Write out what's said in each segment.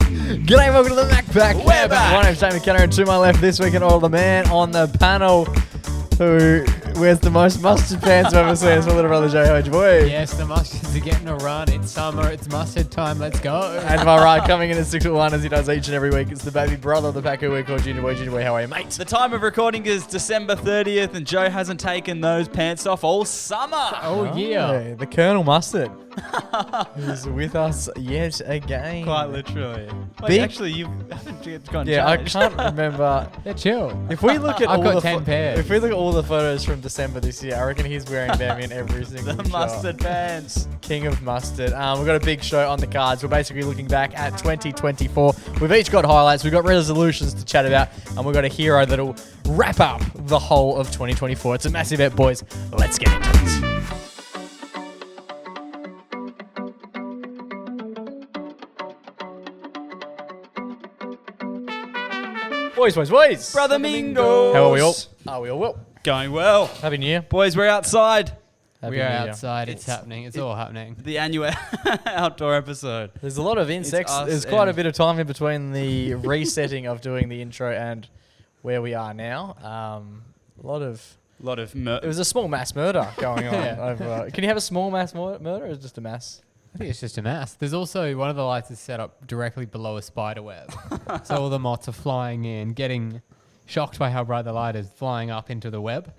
G'day, welcome to the MacPack. We're back. My name's Jamie McKenna, and to my left this week and all the man on the panel who wears the most mustard pants I've ever seen. It's my little brother Joe. How's your boy? Yes, the mustards are getting a run. It's summer. It's mustard time. Let's go. And to my right, coming in at 6'1" as he does each and every week, it's the baby brother of the pack who we call Junior Boy. Junior Boy, how are you, mate? The time of recording is December 30th, and Joe hasn't taken those pants off all summer. Oh, yeah. Hey, the Colonel Mustard is with us yet again. Quite literally. Wait, Big- actually, you haven't gone Yeah, I changed. can't remember. Yeah, chill. If we look at I've all got the 10 pairs. If we look at all the photos from December this year, I reckon he's wearing them in every single The shot. mustard pants. King of mustard. We've got a big show on the cards. We're basically looking back at 2024. We've each got highlights. We've got resolutions to chat about, and we've got a hero that'll wrap up the whole of 2024. It's a massive event, boys. Let's get into it. Boys. Brother Mingos. How are we all? Are we all well? Going well. Happy New Year. Boys, we're outside. Happy We are New Year. outside. It's happening. It's all happening. The annual outdoor episode. There's a lot of insects. us There's quite a and- bit of time in between the resetting of doing the intro and where we are now. A lot of... Lot of It was a small mass murder going on. Yeah. Over, can you have a small mass murder or just a mass? I think it's just a mess. There's also one of the lights is set up directly below a spider web. So all the moths are flying in, getting shocked by how bright the light is, flying up into the web.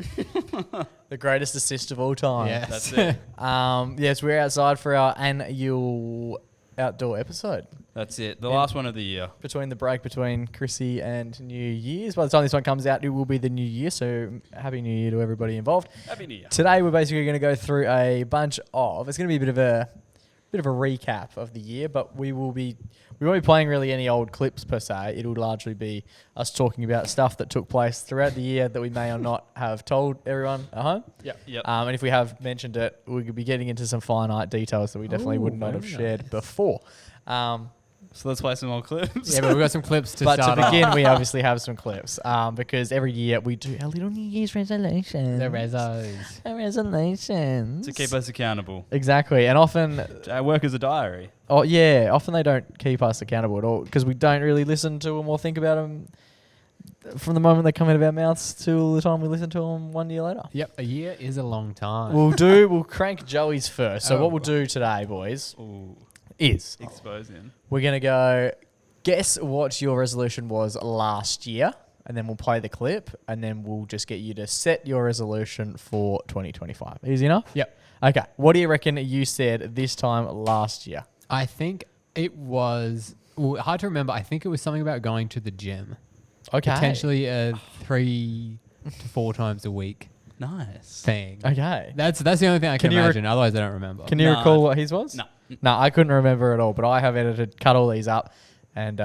The greatest assist of all time. Yes. That's it. Yes, we're outside for our annual outdoor episode. That's it. The Yeah. last one of the year. Between the break between Chrissy and New Year's. By the time this one comes out, it will be the New Year. So happy New Year to everybody involved. Happy New Year. Today we're basically going to go through a bunch of. It's going to be a bit of a recap of the year, but we won't be playing really any old clips per se. It'll largely be us talking about stuff that took place throughout the year that we may or not have told everyone at home. Yep. And if we have mentioned it, we could be getting into some finite details that we definitely Ooh, would not have very shared nice. before. So let's play some more clips. Yeah, but we've got some clips to But to start off. begin, we obviously have some clips because every year we do our little New Year's resolutions. The rezos. Our resolutions. To keep us accountable. Exactly. And often... Our work as a diary. Oh yeah, often they don't keep us accountable at all because we don't really listen to them or think about them from the moment they come out of our mouths till the time we listen to them 1 year later. Yep, a year is a long time. We'll crank Joey's first. So Oh. what we'll do today, boys, Ooh. is Expose him. we're gonna go guess what your resolution was last year, and then we'll play the clip, and then we'll just get you to set your resolution for 2025. Easy enough? Yep. Okay. What do you reckon you said this time last year? I think it was hard to remember. I think it was something about going to the gym. Okay. Potentially a 3 to 4 times a week Nice. thing. Okay. That's the only thing I can Can you imagine. Otherwise, I don't remember. Can you No. recall what his was? No. No, I couldn't remember at all, but I have cut all these up. And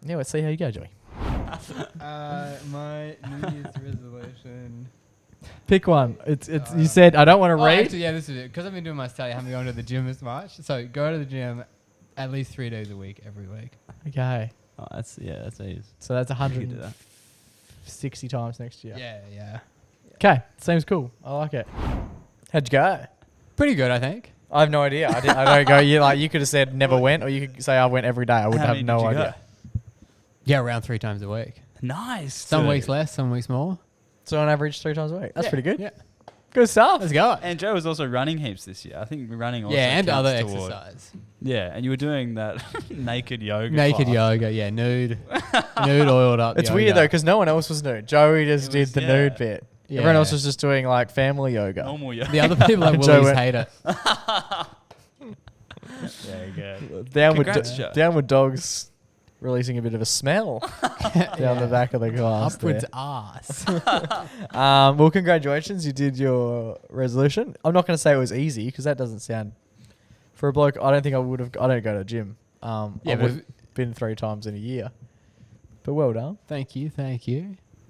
yeah, let's see how you go, Joey. My New Year's resolution. Pick one. It's you said I don't want to Oh, read. actually, yeah, this is it. Because I've been doing my study, I haven't gone to the gym as much. So go to the gym at least 3 days a week, every week. Okay. Oh, that's easy. So that's You can do that. 160 times next year. Yeah. Okay. Seems cool. I like it. How'd you go? Pretty good, I think. I have no idea. I don't go. You could have said never went, or you could say I went every day. I would How have many no did you idea. Yeah, around 3 times a week. Nice. Some dude. weeks less, some weeks more. So on average 3 times a week. That's Yeah, pretty good. Yeah. Good stuff. Let's go. And Joe was also running heaps this year. I think running also Yeah, and counts other toward- exercise. Yeah, and you were doing that naked yoga. Naked class. yoga, yeah, nude. Nude oiled up. It's yoga. weird though because no one else was nude. Joey just It did was- the yeah. nude bit. Yeah. Everyone else was just doing like family yoga. Normal yoga. The other people at Joe Woolies went- hate it. Yeah, good. Downward, Congrats, Joe. downward dogs releasing a bit of a smell down the back of the glass. Upwards there. ass. Well, congratulations, you did your resolution. I'm not going to say it was easy because that doesn't sound for a bloke. I don't think I would have. I don't go to the gym. Yeah, I've but been 3 times in a year. But well done. thank you.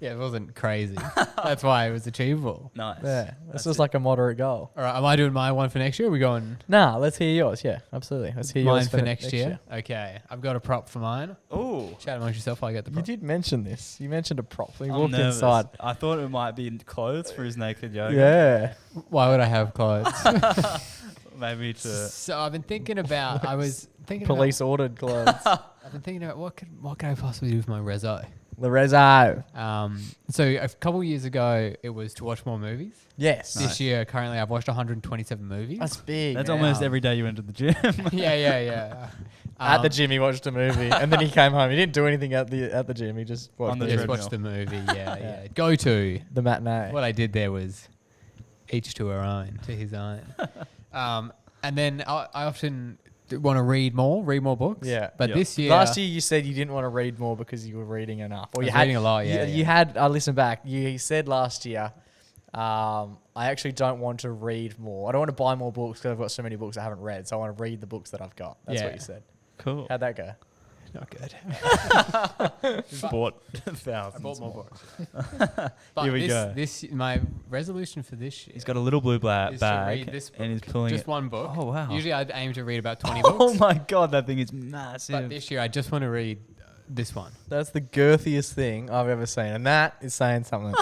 Yeah, it wasn't crazy. That's why it was achievable. Nice. Yeah, this That's was it. like a moderate goal. All right, am I doing my one for next year? Or are we going Nah, let's hear yours. Yeah, absolutely. Let's hear mine yours for next year? Okay, I've got a prop for mine. Ooh. Chat amongst yourself while I get the You prop. did mention this. You mentioned a prop. We I'm walked nervous. inside. I thought it might be clothes for his naked yoga. Yeah. Why would I have clothes? Maybe to. So I've been thinking about. I was thinking Police ordered clothes. About, I've been thinking about what could I possibly do with my reso. Lorenzo. So a couple of years ago, it was to watch more movies. Yes. This year, currently, I've watched 127 movies. That's big. That's man. almost every day you went to the gym. yeah. At the gym, he watched a movie, and then he came home. He didn't do anything at the gym. He just watched On the the, Just treadmill. watched the movie. Yeah. Go to. the matinee. What I did there was each to her own, to his own. And then I often want to read more books. Yeah. But Yep. this year, Last year, you said you didn't want to read more because you were reading enough. Or I you was had reading a lot, yeah, You yeah. had. I listened back. You said last year, I actually don't want to read more. I don't want to buy more books because I've got so many books I haven't read. So I want to read the books that I've got. That's Yeah. what you said. Cool. How'd that go? not good. Bought I thousands. bought more more. books. But Here we this, go. This my resolution for this year. He's got a little blue is to read bag this book. and he's pulling just it. one book. Oh, wow. Usually I'd aim to read about 20 books. Oh my god, that thing is massive. But this year I just want to read this one. That's the girthiest thing I've ever seen, and that is saying something.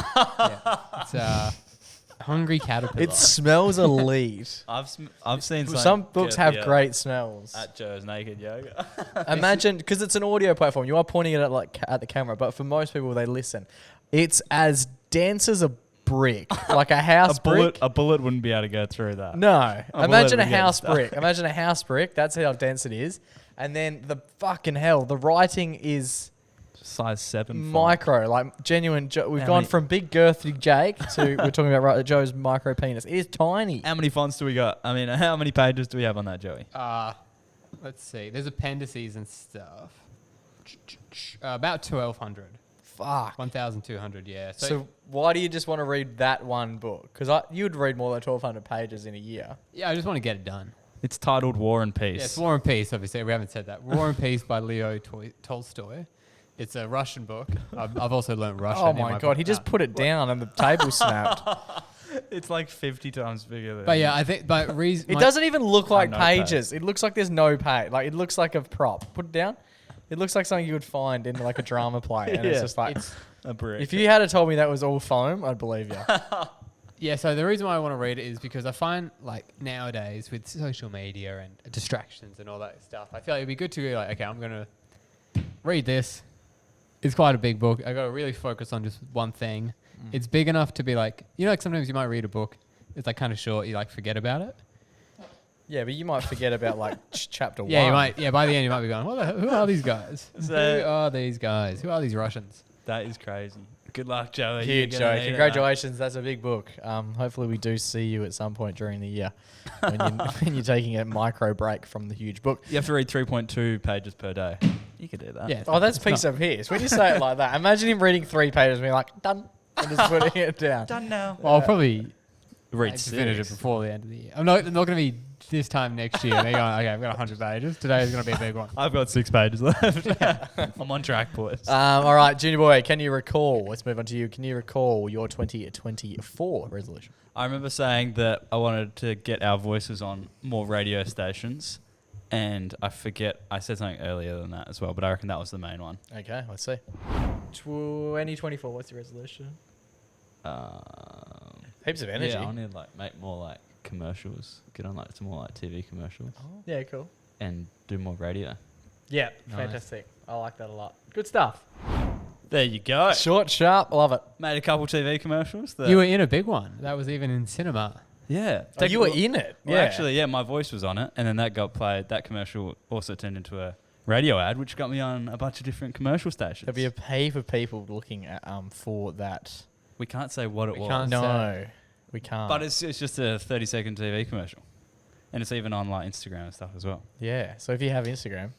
It's Hungry Caterpillar. It smells elite. I've seen Some books have girthier great smells. at Joe's Naked Yoga. Imagine, because it's an audio platform, you are pointing it at at the camera, but for most people, they listen. It's as dense as a brick, like a house brick. A bullet wouldn't be able to go through that. No, bullet imagine a would get house stuck. brick. Imagine a house brick. That's how dense it is. And then the fucking hell, the writing is Size 7 font. micro, like genuine. We've How gone many- from big girthy Jake to we're talking about Joe's micro penis. It is tiny. How many fonts do we got? I mean, how many pages do we have on that, Joey? Let's see. There's appendices and stuff. About 1,200. Fuck. 1,200, yeah. So why do you just want to read that one book? Because you'd read more than 1,200 pages in a year. yeah, I just want to get it done. It's titled War and Peace. Yeah, it's War and Peace, obviously. We haven't said that. War and Peace by Leo Tolstoy. It's a Russian book. I've also learned Russian. Oh in my god, book. he just put it down and the table snapped. It's like 50 times bigger than. But yeah, I think by reason It doesn't even look like no pages. It looks like there's no page. Like it looks like a prop. Put it down. It looks like something you would find in like a drama play, and it's Yeah. just like. a brick. If you had told me that was all foam, I'd believe you. Yeah, so the reason why I want to read it is because I find like nowadays with social media and distractions and all that stuff, I feel like it'd be good to be like, okay, I'm gonna read this. It's quite a big book. I got to really focus on just one thing. It's big enough to be like, like sometimes you might read a book. It's like kind of short. You like forget about it. Yeah, but you might forget about like chapter Yeah, one. you might. Yeah, by the end you might be going, who are these guys? So- Who are these guys? Who are these Russians? That is crazy. Good luck, Joey. Huge, You're Joe. gonna need it, Congratulations. That's a big book. Hopefully we do see you at some point during the year when you're taking a micro break from the huge book. You have to read 3.2 pages per day. You could do that. Yeah. Oh, that's It's piece not- of his. When you say it like that, imagine him reading 3 pages and being like, done, and just putting it down. Done now. Well, I'll probably Read to finish it 6. before the end of the year. I'm not going to be this time next year. They're going, okay, I've got 100 pages. Today is going to be a big one. I've got 6 pages left. I'm on track, boys. All right, Junior Boy, can you recall? Let's move on to you. Can you recall your 2024 resolution? I remember saying that I wanted to get our voices on more radio stations, and I forget I said something earlier than that as well, but I reckon that was the main one. Okay, let's see. 2024, what's your resolution? Heaps of energy. Yeah, I need to make more commercials. Get on some more TV commercials, Yeah, cool. and do more radio. Yeah, Nice. fantastic. I like that a lot. Good stuff. There you go. Short, sharp, love it. Made a couple TV commercials. That You were in a big one. That was even in cinema. yeah. Oh, you were in it. Well, yeah. actually, yeah, my voice was on it, and then that got played. That commercial also turned into a radio ad, which got me on a bunch of different commercial stations. There'll be a heap of people looking at for that. We can't say what it We was, can't No, we can't. but it's just a 30-second TV commercial, and it's even on Instagram and stuff as well. yeah. So if you have Instagram,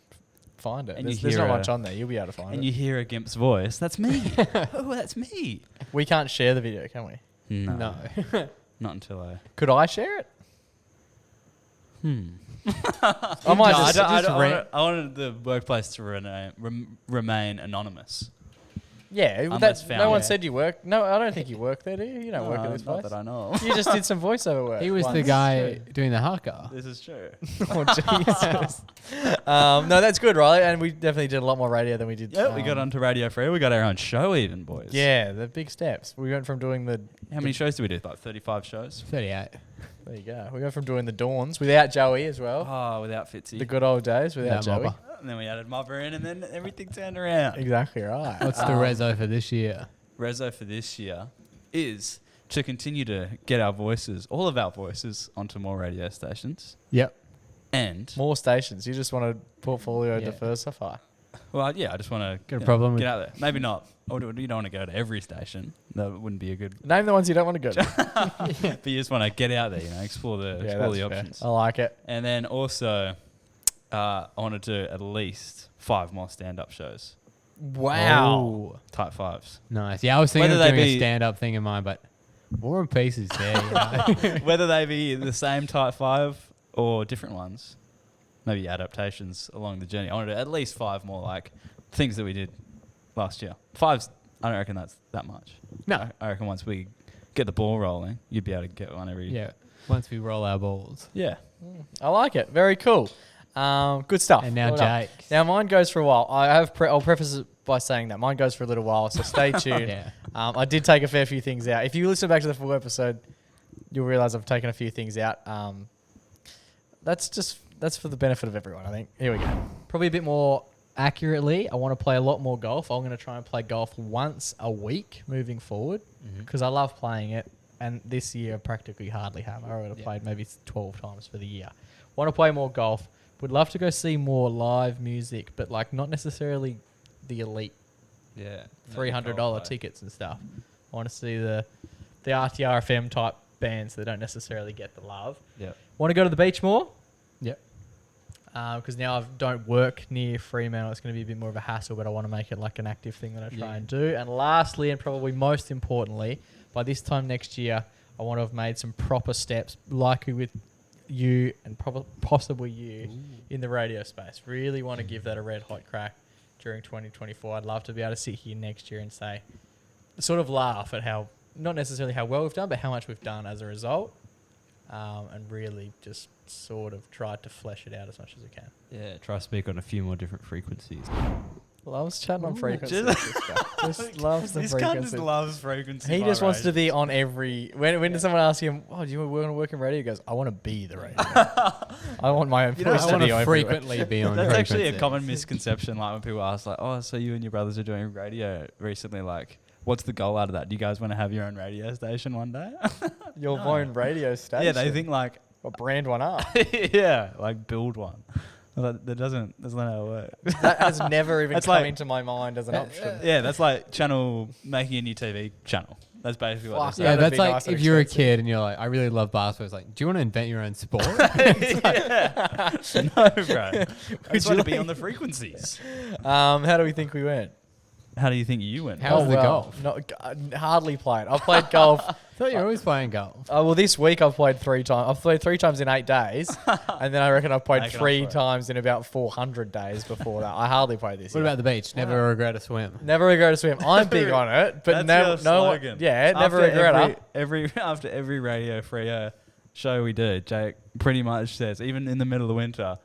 find it. And There's you not hear much on there. You'll be able to find And it. you hear a gimp's voice. That's me. Oh, that's me. We can't share the video, can we? No. Not until I. Could I share it? I might No, just- I wanted the workplace to remain anonymous. Yeah. Unless No found. one Yeah. said you work. No, I don't think you work there, do you? You don't work at this not place. that I know of. You just did some voiceover work. He was the once. guy doing the haka. This is true. Oh, Jesus. No, that's good, Riley. And we definitely did a lot more radio than we did. Yeah, we got onto Radio Free. We got our own show even, boys. Yeah, the big steps. We went from doing the. How many shows do we do? Like 35 shows? 38. There you go. We went from doing the Dawns without Joey as well. Oh, without Fitzy. The good old days without Without Joey. Mopper. and then we added Mother in, and then everything turned around. Exactly right. What's the reso for this year? Reso for this year is to continue to get our voices, all of our voices, onto more radio stations. Yep. And, More stations. You just want to portfolio Yeah. diversify. well, yeah, I just want to Got a problem with get out there. Maybe not. You don't want to go to every station. That wouldn't be a good. Name the ones you don't want to go to. But you just want to get out there, explore the Yeah, explore that's the fair. options. I like it. And then also, I want to do at least 5 more stand-up shows. Wow. Oh, Type 5s. nice. Yeah, I was thinking Whether of they doing a be- stand-up thing in mind, but War and Peace is there. Whether they be the same Type 5 or different ones. Maybe adaptations along the journey. I want to do at least 5 more, like, things that we did last year. 5's, I don't reckon that's that much. No. I reckon once we get the ball rolling, you'd be able to get one every... Yeah, once we roll our balls. Yeah. I like it. Very cool. Good stuff. And now Well done. Jake. Now mine goes for a while. I'll preface it by saying that mine goes for a little while, so stay tuned. Yeah. I did take a fair few things out. If you listen back to the full episode, you'll realize I've taken a few things out. That's for the benefit of everyone, I think. Here we go. Probably a bit more accurately, I want to play a lot more golf. I'm going to try and play golf once a week moving forward because I love playing it. And this year I practically hardly have. I would have played maybe 12 times for the year. Want to play more golf. Would love to go see more live music, but like not necessarily the elite Yeah. $300 tickets and stuff. I want to see the RTRFM type bands that don't necessarily get the love. Yeah. Want to go to the beach more? Yep. Because now I don't work near Fremantle. It's going to be a bit more of a hassle, but I want to make it like an active thing that I try and do. And lastly, and probably most importantly, by this time next year, I want to have made some proper steps, likely with you and possibly you in the radio space. Really want to give that a red hot crack during 2024. I'd love to be able to sit here next year and say, sort of laugh at how, not necessarily how well we've done, but how much we've done as a result. And really just sort of tried to flesh it out as much as I can. Yeah, try to speak on a few more different frequencies. Loves chatting on frequencies. This guy. Just loves the frequencies. loves frequencies. He just wants to be on every... When does someone ask him, do you want to work in radio? He goes, I want to be the radio. I want my own voice I to want be to everywhere. frequently be on That's actually a frequency. common misconception. Like when people ask, like, "Oh, so you and your brothers are doing radio recently? Like, what's the goal out of that? Do you guys want to have your own radio station one day?" Your own radio station. Yeah, they think like, Or brand one up. yeah, like build one. Well, that's not how it works. That has never even That's come like- into my mind as an option. Yeah, that's like making a new TV channel. That's basically what Fuck they're Yeah, That'd that's be like nice and if you're a expensive. kid and you're like, I really love basketball. It's like, do you want to invent your own sport? saying. No, bro. I just want to be on the frequencies. How do we think we went? How do you think you went? How was the golf? Hardly played. I've played golf. I thought you were always playing golf. Well, this week I've played 3 times. I've played 3 times in 8 days, and then I reckon I've played Make it up 3 for it. times in about 400 days before that. I hardly played this. What year. about the beach? Never regret a swim. Never regret a swim? I'm big on it, but That's no, your no, slogan. yeah, never regret it. After every Radio Freo show we do, Jake pretty much says, even in the middle of winter,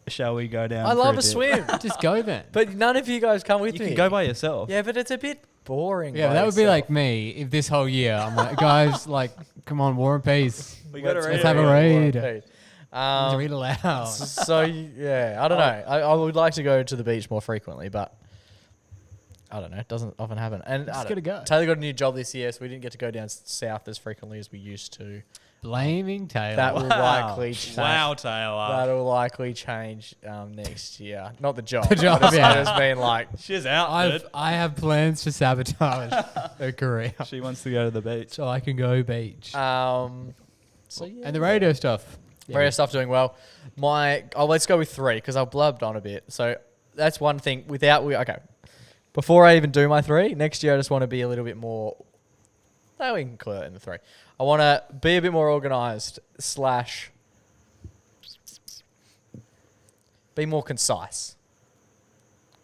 shall we go down? I for love a dip?" swim, Just go then. but none of you guys come with You me. can go by yourself. Yeah, but it's a bit boring. Yeah, by that would be yourself. like me if this whole year I'm like, guys, like, come on, War and Peace. We got Let's a Let's have a read. raid. Um, Read aloud. so yeah, I don't know. I would like to go to the beach more frequently, but I don't know. It doesn't often happen. And Just I don't- gotta go. Taylor got a new job this year, so we didn't get to go down south as frequently as we used to. Blaming Taylor. That will likely change. Wow, Taylor. That'll likely change next year. Not the job. The job, I just, yeah. I just mean like She's out, dude. I have plans to sabotage her career She wants to go to the beach. so I can go beach. so yeah. And the radio stuff. Radio stuff doing well. Let's go with 3 because I blubbed on a bit. So that's one thing. Okay. Before I even do my 3, next year I just want to be a little bit more. No, we can clear it in the 3. I want to be a bit more organised / be more concise.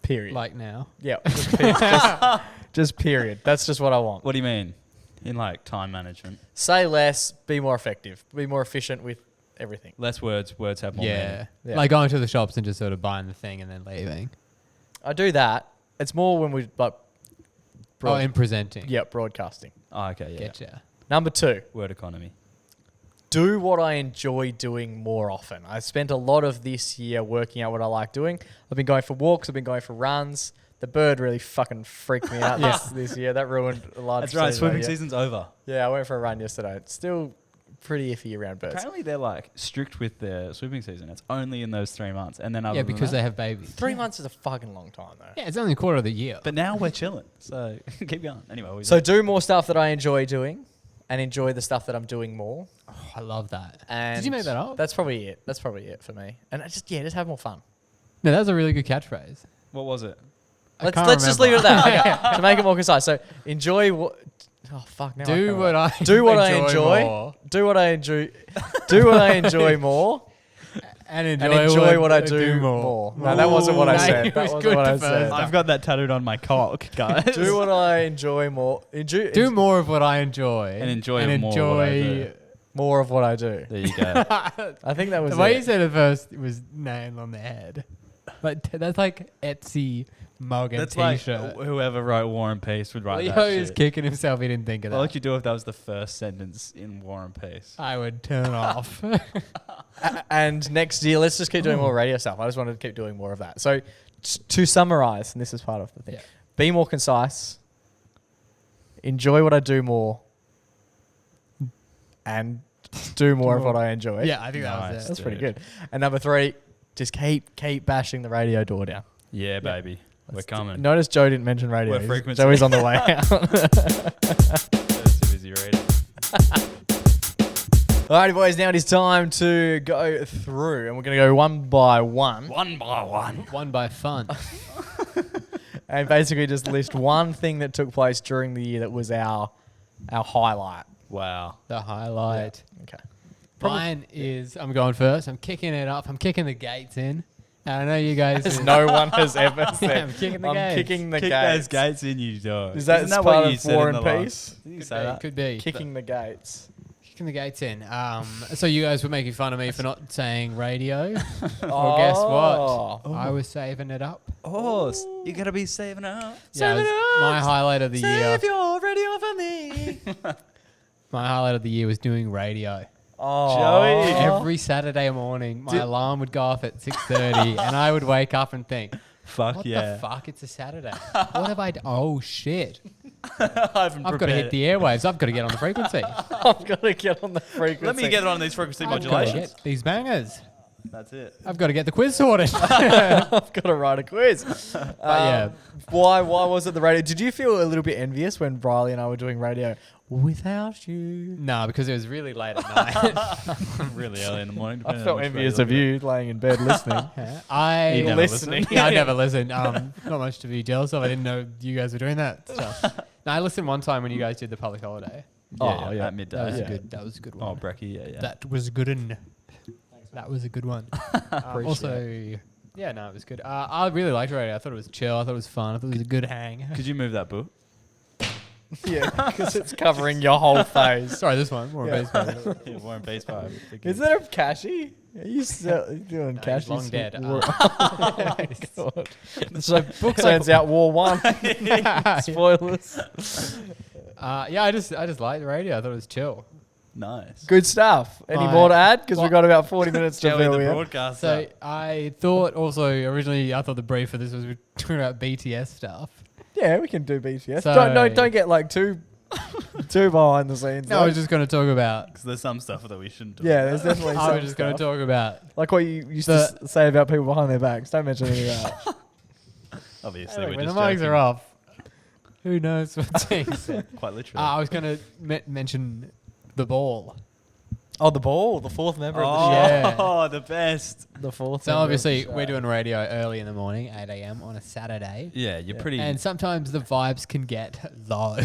Period. Like now. Yeah. Just period. That's just what I want. What do you mean? In like time management? Say less. Be more effective. Be more efficient with everything. Less words. Words have more Yeah. meaning. Yeah. Like going to the shops and just sort of buying the thing and then leaving. I do that. It's more when we like. In presenting. Yeah, broadcasting. Oh, okay, yeah. Getcha. Number 2. Word economy. do what I enjoy doing more often. I spent a lot of this year working out what I like doing. I've been going for walks. I've been going for runs. The bird really fucking freaked me out this year. That ruined a large That's right. season Swimming idea. season's over. Yeah, I went for a run yesterday. It's still pretty iffy around birds. Apparently, they're like strict with their swimming season. It's only in those 3 months, and then other Yeah, than because that- they have babies. 3 months is a fucking long time, though. Yeah, it's only a quarter of the year. But now we're chilling, so keep going. Anyway, So do more stuff that I enjoy doing and enjoy the stuff that I'm doing more. Oh, I love that. And Did you make that up? That's probably it. That's probably it for me. And just have more fun. No, that was a really good catchphrase. what was it? I Let's can't just leave it remember. at that. Okay. To make it more concise. So enjoy what. Oh fuck! Now Do what I do what I enjoy. more. Do what I enjoy. Do what I enjoy more. And And enjoy what I do more. No, that wasn't what I No, said. it That was wasn't good what I the said. first time. I've got that tattooed on my cock, guys. Do what I enjoy more. Do more of what I enjoy. And enjoy more of what I do. more of what I do. There you go. I think that was The way it. you said it first was nail on the head. Like that's like Etsy mug and That's like t-shirt. whoever wrote War and Peace would write Leo that is shit. kicking himself. He didn't think of that. What would you do if that was the first sentence in War and Peace? I would turn off. And next year, let's just keep doing more radio stuff. I just wanted to keep doing more of that. So to summarize, and this is part of the thing, Yeah. be more concise, enjoy what I do more, and do more of what I enjoy. Yeah, I think that was Nice. it. That's pretty dude. good. And number 3, just keep bashing the radio door down. Yeah, baby. We're coming. Notice Joe didn't mention radio. What frequency? Joey's on the way out. That's too busy reading. Alrighty, boys. Now it is time to go through, and we're going to go one by one, One by one. One by fun. and basically just list one thing that took place during the year that was our highlight. Wow. The highlight. Okay. Mine is, I'm going first. I'm kicking it up. I'm kicking the gates in. And I know you guys. As no one has ever said. I'm kicking the I'm gates. kicking the Kick gates. those gates in, you dog. Is that Isn't that part what of you said War in and the Peace? last? Did you Could say be, that? could be. Kicking the gates. Kicking the gates in. So you guys were making fun of me for not saying radio. Oh. Guess what? I was saving it up. Oh, you gotta be saving up. Yeah, it was my highlight of the year. Save your radio for me. My highlight of the year was doing radio. Oh. Joey. Every Saturday morning, my alarm would go off at 6:30, and I would wake up and think, Fuck "What yeah. the fuck? It's a Saturday. What have I done? Oh shit! I've I've got to hit the airwaves. I've got to get on the frequency. I've got to get on the frequency. Let me get on these frequency I've got to modulations. get these bangers. That's it. I've got to get the quiz sorted." I've got to write a quiz. But yeah. Why was it the radio? Did you feel a little bit envious when Riley and I were doing radio without you? No, because it was really late at night. Really early in the morning. I depending on felt which way envious you of look at you laying in bed listening. I You never listening. Yeah, I never listened. Not much to be jealous of. I didn't know you guys were doing that stuff. No, I listened one time when you guys did the public holiday. it. Oh, yeah. At midday. That was Yeah. good. That was a good one. Oh, Brecky, yeah. That was good one. That was a good one. Appreciate Also, yeah, no, it was good. I really liked radio. I thought it was chill. I thought it was fun. I thought it was a good hang. Could you move that book? Yeah, because it's covering your whole face. Sorry, this one. More Yeah. baseball. Yeah, War and Peace 5. Is that a cashy? Are you doing No, cashy? he's long dead. Oh my God. So book turns out War 1. Spoilers. Yeah, I just liked the radio. I thought it was chill. Nice. Good stuff. Any Right. more to add? Because Well- we've got about 40 minutes to Joey fill the here. broadcaster. So I thought also originally I thought the brief for this was we were talking about BTS stuff. Yeah, we can do BTS. So- Don't get like too behind the scenes. No, I was just going to talk about. Because there's some stuff that we shouldn't do. Yeah, there's definitely. I some was just going to stuff. talk about. Like what you used to say about people behind their backs. Don't mention any of that. Obviously, Hey, we're when the just mics joking. are off, who knows what's being said? Quite literally. I was going to mention the ball. Oh, the ball, the fourth member of the oh, Yeah. the best. show. The fourth. So member of obviously the show. we're doing radio early in the morning, 8 a.m. on a Saturday. Yeah, you're Yeah. pretty. And sometimes the vibes can get low.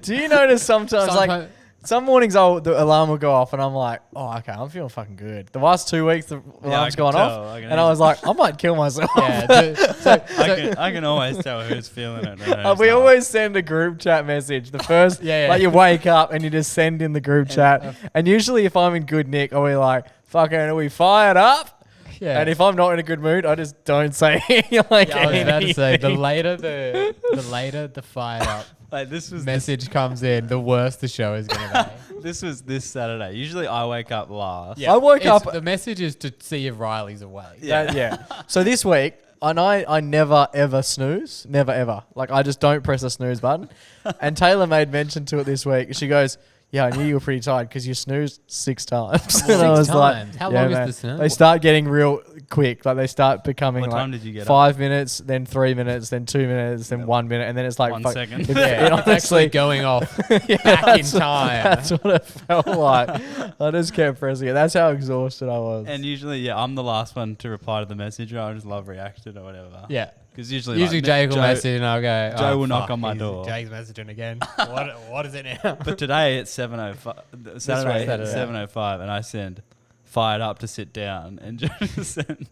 Do you notice sometimes like Sometimes- some mornings the alarm will go off and I'm like, oh, okay, I'm feeling fucking good. The last 2 weeks the alarm's can gone tell. off, I can and I was like, I might kill myself. yeah, I can always tell who's feeling it. and who's We not. always send a group chat message. The first, Yeah. like you wake up and you just send in the group chat. And usually if I'm in good nick, I'll be like, fucking, are we fired up? yeah. And if I'm not in a good mood, I just don't say like Yeah, I was about to say the anything. later the fired up Like this was message comes in, the worse the show is going to be. This was this Saturday. Usually I wake up last. I woke up. The message is to see if Riley's awake. Yeah. So this week, and I never ever snooze. Never ever. Like, I just don't press the snooze button. And Taylor made mention to it this week. She goes, "Yeah, I knew you were pretty tired because you snoozed 6 times." And I was like, How "Yeah, long man." is the snooze? They start getting real quick. Like, they start becoming What like time did you get up? 5 minutes, then 3 minutes, then 2 minutes, then 1 minute, and then it's like 1 fuck- second. It, Yeah, it it's actually honestly going off yeah, back in that's- time. That's what it felt like. I just kept pressing it. That's how exhausted I was. And usually, I'm the last one to reply to the message. I just love reacted or whatever. Yeah. Because usually, Usually Jake will Joe- message and I'll go, Joe will knock fuck, on my door. Jake's messaging again. What is it now? But today it's 7:05. Saturday Saturday. it's 7:05, and I send fired up to sit down, and Joe just sent.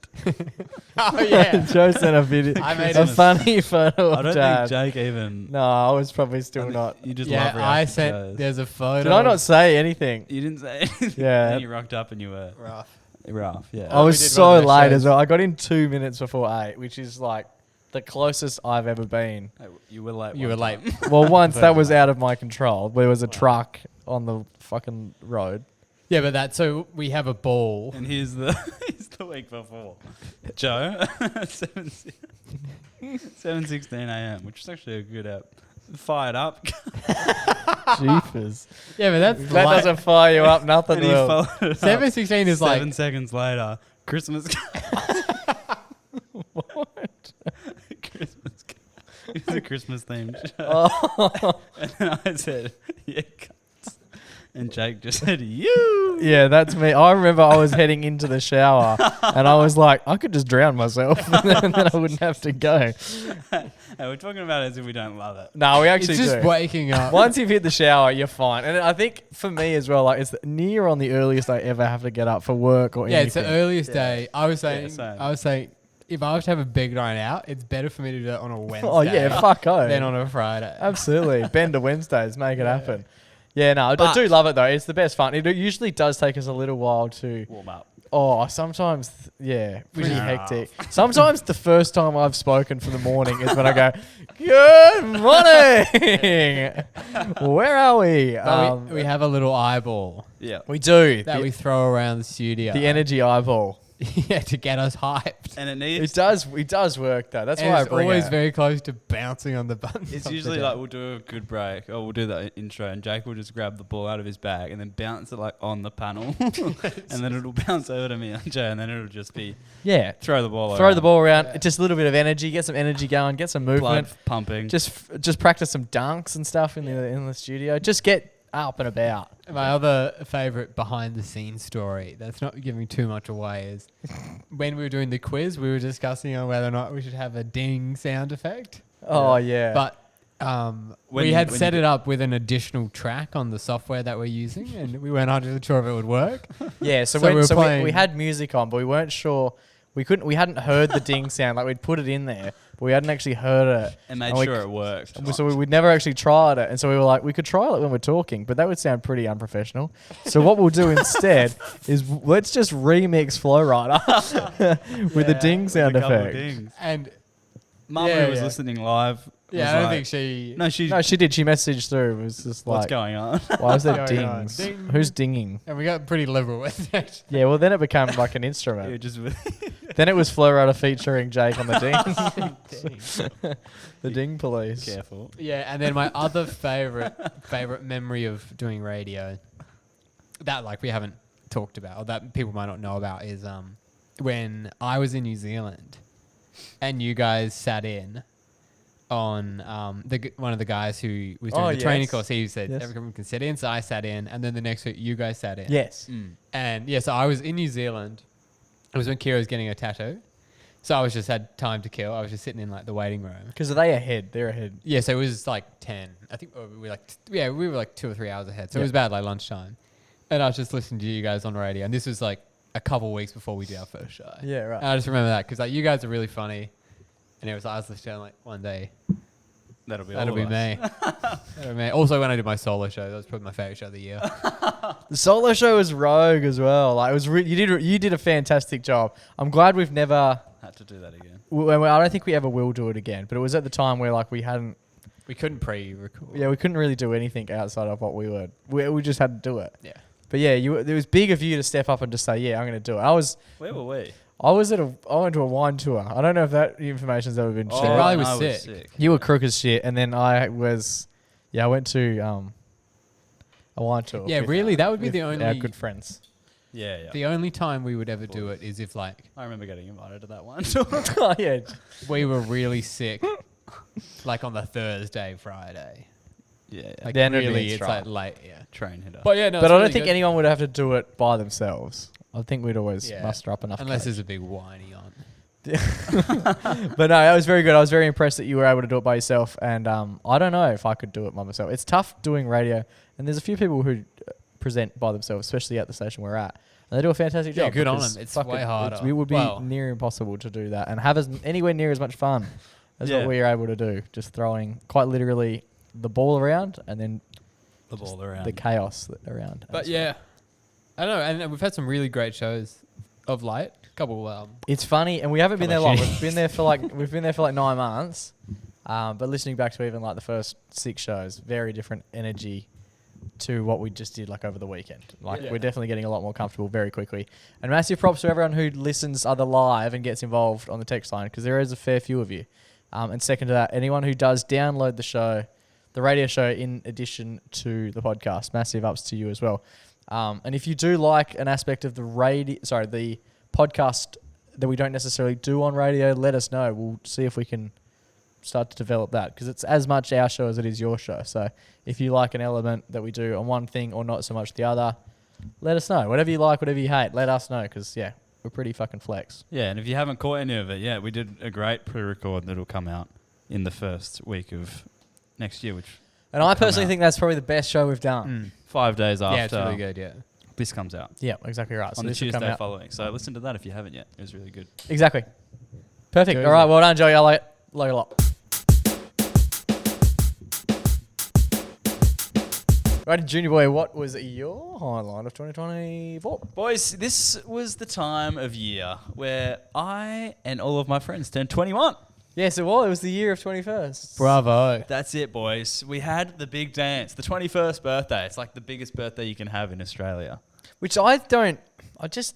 Oh, yeah. Joe sent a video, I made a him- funny photo I of don't Dad. think Jake even. No, I was probably still I think not. You just Yeah, love I reacting to sent, those. there's a photo. Did I not say anything? You didn't say anything. Yeah. Then you rocked up and you were Rough. rough. Yeah. I was we did so one of those late shows. as well. I got in 2 minutes before 8, which is like the closest I've ever been. Hey, you were late. You one were late. time. Well, once that was out of my control. There was a truck on the fucking road. Yeah, but so we have a ball. And here's the week before. Joe, 7:16 a.m., which is actually a good app. Fired up. Jeepers. Yeah, but that's That like, doesn't fire you up, nothing And he will. followed it up. 7:16 is 7 like seconds later, Christmas. What? Christmas. It was a Christmas themed show. Oh. And then I said, "Yeah, cunts." And Jake just said, "You." Yeah, that's me. I remember I was heading into the shower and I was like, I could just drown myself and then I wouldn't have to go. Hey, we're talking about it as if we don't love it. No, we it's actually just do. waking up. Once you've hit the shower, you're fine. And I think for me as well, like it's near on the earliest I ever have to get up for work or Yeah, it's anything. the earliest Yeah. day. I was Yeah, saying, same. if I was to have a big night out, it's better for me to do it on a Wednesday. Oh yeah, fuck oh. than on a Friday. Absolutely. Bend to Wednesdays, make it happen. Yeah, no, I But- do love it though. It's the best fun. It usually does take us a little while to. Warm up. Oh, sometimes, yeah, pretty Yeah. hectic. Sometimes the first time I've spoken for the morning is when I go, "Good morning." Where are we? But we have a little eyeball Yeah. We do. that we throw around the studio. The energy eyeball. yeah, to get us hyped. And it It needs. does work though. That's And why I it's bring always it. very close to bouncing on the buttons. It's of the usually day. like we'll do a good break, or we'll do the intro, and Jake will just grab the ball out of his bag and then bounce it like on the panel, and then it'll bounce over to me and Joe, and then it'll just be Yeah. throw the ball, Throw the ball around. Yeah. Just a little bit of energy. Get some energy going. Get some blood movement. pumping. Just practice some dunks and stuff in the studio. Just get up and about. My other favorite behind the scenes story that's not giving too much away is when we were doing the quiz, we were discussing on whether or not we should have a ding sound effect. Oh yeah. But When we you- had when set you it up with an additional track on the software that we're using, and we weren't 100% sure if it would work. yeah. So, so we were we playing- had music on, but we weren't sure. We hadn't heard the ding sound. Like we'd put it in there, but we hadn't actually heard it. and made and we sure c- it worked. So we'd never actually tried it, and so we were like, we could try it when we're talking, but that would sound pretty unprofessional. So what we'll do instead is let's just remix Flow Rider with the ding sound With a couple of effect. dings. And Mum, Yeah, who was yeah. listening live. yeah, was I don't like- think she. No, she. No, she did. She messaged through. It was just What's like, going on? why is there What's going on? dings? Ding. Who's dinging? And we got pretty liberal with it. Yeah, well then it became like an You instrument. just Then it was Flow Rider featuring Jake on the ding. The ding police. careful. Yeah, and then my other favorite memory of doing radio that like we haven't talked about or that people might not know about is when I was in New Zealand and you guys sat in on one of the guys who was doing Oh, the training yes. course. He said Yes. everyone can sit in, so I sat in, and then the next week you guys sat in. Yes. And yeah, so I was in New Zealand. It was when Kira was getting a tattoo. So I was just had time to kill. I was just sitting in like the waiting room. Because are they ahead? They're ahead. Yeah, so it was like 10. I think we were like 2 or 3 hours ahead. So it Yeah. was about like lunchtime. And I was just listening to you guys on radio. And this was like a couple weeks before we did our first show. Yeah, right. And I just remember that because like you guys are really funny. And it was I was listening like one day That'll be. that'll all be of us. me. That'll be me. Also when I did my solo show, that was probably my favorite show of the year. The solo show was rogue as well. Like it was, you did a fantastic job. I'm glad we've never. Had to do that again. I don't think we ever will do it again. But it was at the time where like we hadn't. We couldn't pre-record. Yeah, we couldn't really do anything outside of what we were. We just had to do it. Yeah. But yeah, it was big of you to step up and just say, yeah, I'm going to do it. Where were we? I went to a wine tour. I don't know if that information's ever been shared. Riley was I sick. You were crook as shit, and then I went to a wine tour. Yeah, with, really, that would be with the only our good friends. Yeah, yeah. the only time we would ever do it is if like I remember getting invited to that one. Oh yeah, we were really sick, like on the Thursday, Friday. Yeah, yeah. Like Then it'd be really, in it's trouble. like late. Yeah. Train hitter. But yeah, no. but it's I don't really think good. anyone would have to do it by themselves. I think we'd always Yeah. muster up enough. Unless courage. there's a big whiny on. But no, that was very good. I was very impressed that you were able to do it by yourself, and I don't know if I could do it by myself. It's tough doing radio, and there's a few people who present by themselves, especially at the station we're at, and they do a fantastic Yeah, job. good on because them. It's fuck way harder. It would be Well- near impossible to do that and have anywhere near as much fun as Yeah. what we are able to do. Just throwing quite literally the ball around and then the ball around. the chaos around. But yeah, I don't know, and we've had some really great shows of late. Couple. It's funny, and we haven't been there Couple long. of We've been there for like 9 months. But listening back to even like the first 6 shows, very different energy to what we just did like over the weekend. Like Yeah. we're definitely getting a lot more comfortable very quickly. And massive props to everyone who listens either live and gets involved on the text line, because there is a fair few of you. And second to that, anyone who does download the radio show in addition to the podcast, massive ups to you as well. And if you do like an aspect of the podcast that we don't necessarily do on radio, let us know. We'll see if we can start to develop that, because it's as much our show as it is your show. So if you like an element that we do on one thing or not so much the other, let us know. Whatever you like, whatever you hate, let us know, because yeah, we're pretty fucking flex. Yeah, and if you haven't caught any of it, yeah, we did a great pre-record that'll come out in the first week of next year, which And I come personally out. think that's probably the best show we've done. 5 days after Yeah, it's really good. Yeah. this comes out. Yeah, exactly right. On the this will come Tuesday out. following. So listen to that if you haven't yet. It was really good. Exactly. Perfect. Good. All right, well done, Joey. I like it a lot. Right, Junior Boy, what was your highlight of 2024? Boys, this was the time of year where I and all of my friends turned 21. Yes, it was. It was the year of 21st. Bravo. That's it, boys. We had the big dance, the 21st birthday. It's like the biggest birthday you can have in Australia. Which I just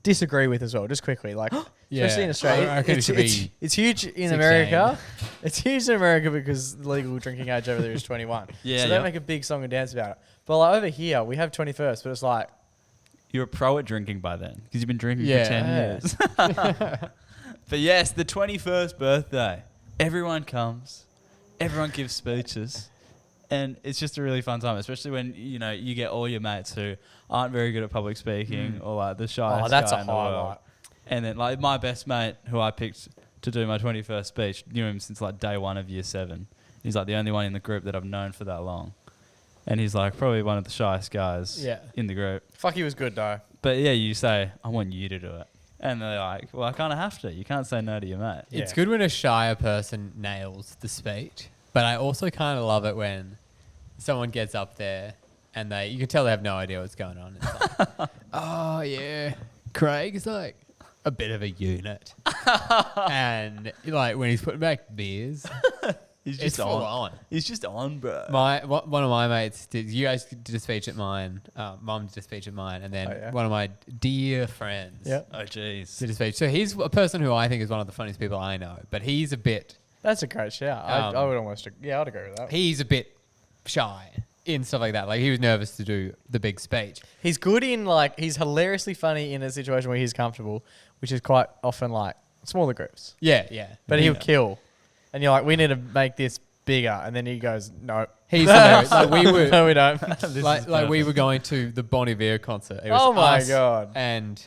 disagree with as well, just quickly. Like, especially in Australia. I reckon it should be it's huge in 16. America. It's huge in America because the legal drinking age over there is 21. Yeah, so they yeah. make a big song and dance about it. But like over here, we have 21st, but it's like, You're a pro at drinking by then because you've been drinking Yeah. for 10 years. But yes, the 21st birthday. Everyone comes. Everyone gives speeches. And it's just a really fun time, especially when, you know, you get all your mates who aren't very good at public speaking or like the shyest that's guy a in the world. highlight. And then like my best mate who I picked to do my 21st speech, knew him since like day 1 of year 7. He's like the only one in the group that I've known for that long. And he's like probably one of the shyest guys in the group. fuck, he was good though. But yeah, you say, I want you to do it. And they're like, well, I kind of have to. You can't say no to your mate. It's Yeah. good when a shyer person nails the speech, but I also kind of love it when someone gets up there and you can tell they have no idea what's going on. It's like, oh yeah, Craig is like a bit of a unit, and like when he's putting back beers, He's it's full on. He's just on, bro. One of my mates did. You guys did a speech at mine. Mum did a speech at mine, and then Oh, yeah. one of my dear friends Yeah. Oh, jeez. did a speech. So he's a person who I think is one of the funniest people I know, but he's a bit. That's a great shout. I would almost, I'd agree with that. He's a bit shy in stuff like that. Like he was nervous to do the big speech. He's good in like, he's hilariously funny in a situation where he's comfortable, which is quite often like smaller groups. Yeah, yeah. But he'll kill. And you're like, we need to make this bigger. And then he goes, no. He's hilarious. Like we were, No, we don't. like we were going to the Bon Iver concert. It was Oh my us God. And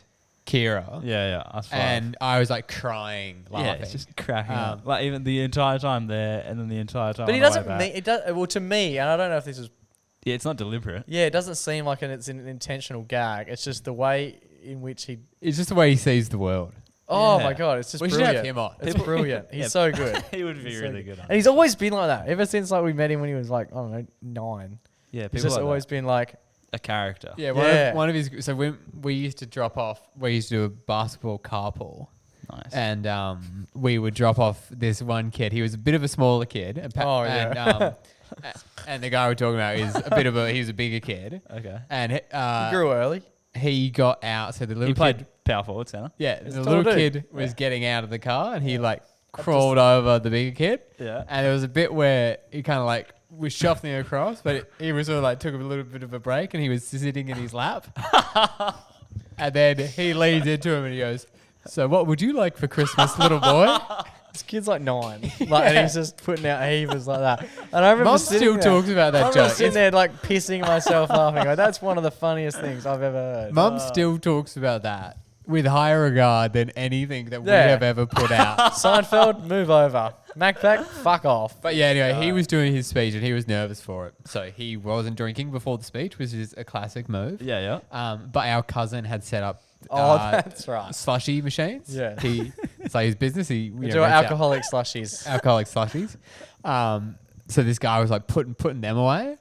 Kira. Yeah, us five. And I was like crying, laughing. yeah, it's just cracking up. Like even the entire time there and then the entire time But he on the way doesn't back. mean, it does, well, to me, and I don't know if this is, Yeah, it's not deliberate. yeah, it doesn't seem like it's an intentional gag. It's just the way in which he, It's just the way he sees the world. oh Yeah. my God, it's just We should brilliant. have him on. It's brilliant. He's Yeah. so good. He would be He's so really good on And it. he's always been like that. Ever since like we met him when he was like, I don't know, 9. Yeah, He's people just like always that. been like, A character. Yeah, Yeah. one of his. So when we used to drop off, we used to do a basketball carpool, Nice. And we would drop off this one kid. He was a bit of a smaller kid. And Oh, yeah. and the guy we're talking about is he was a bigger kid. Okay. And Grew early. he got out. So the little He played kid, power forward center. yeah, He's the a tall little dude. kid was getting out of the car, and he like crawled over the bigger kid. Yeah. And there was a bit where he kind of like was shuffling across, but he was sort of like took a little bit of a break, and he was sitting in his lap. And then he leans into him and he goes, "So what would you like for Christmas, little boy?" This kid's like 9, like, and he's just putting out heavers like that. And I remember Mum sitting still there, talks about I that remember joke. sitting there like pissing myself laughing. Like, that's one of the funniest things I've ever heard. Mum still talks about that with higher regard than anything that we Yeah. have ever put out. Seinfeld, move over. MacPack, fuck off. But yeah, anyway, he was doing his speech and he was nervous for it. So he wasn't drinking before the speech, which is a classic move. Yeah, yeah. But our cousin had set up Oh, that's right. slushy machines. Yeah. It's like his business. He We you do know, rents out alcoholic slushies. alcoholic slushies. So this guy was like putting them away,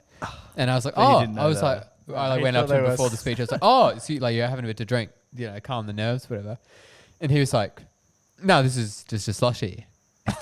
and I was like, But you oh, didn't know I was that. like, I like He went up thought to him they before were the speech. I was like, oh, so like you're having a bit to drink, you know, calm the nerves, whatever. And he was like, no, this is just a slushy.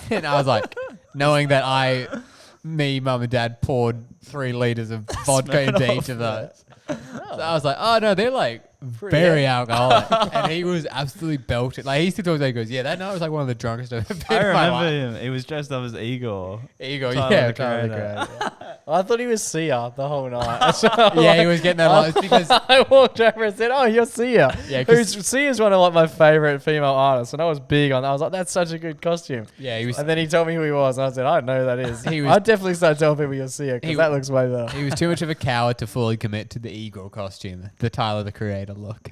And I was like, knowing that me, mum, and dad poured 3 liters of vodka into each of those. So I was like, oh no, they're like very alcoholic. And he was absolutely belted. Like he still talks. He goes, yeah, that night was like one of the drunkest I've ever been. I in my remember life. him. He was dressed up as Igor. Ego, Tyler, yeah, the Tyler, the Creator. Creator. I thought he was Sia the whole night. Yeah, he was getting that line. It's because I walked over and said, "Oh, you're Sia." Yeah, 'cause- Sia's one of like my favorite female artists, and I was big on that. I was like, "That's such a good costume." yeah, he was And then he told me who he was, and I said, "I don't know who that is." He was- I'd definitely start telling people you're Sia He because that looks way better. he was too much of a coward to fully commit to the Igor costume, the Tyler the Creator look.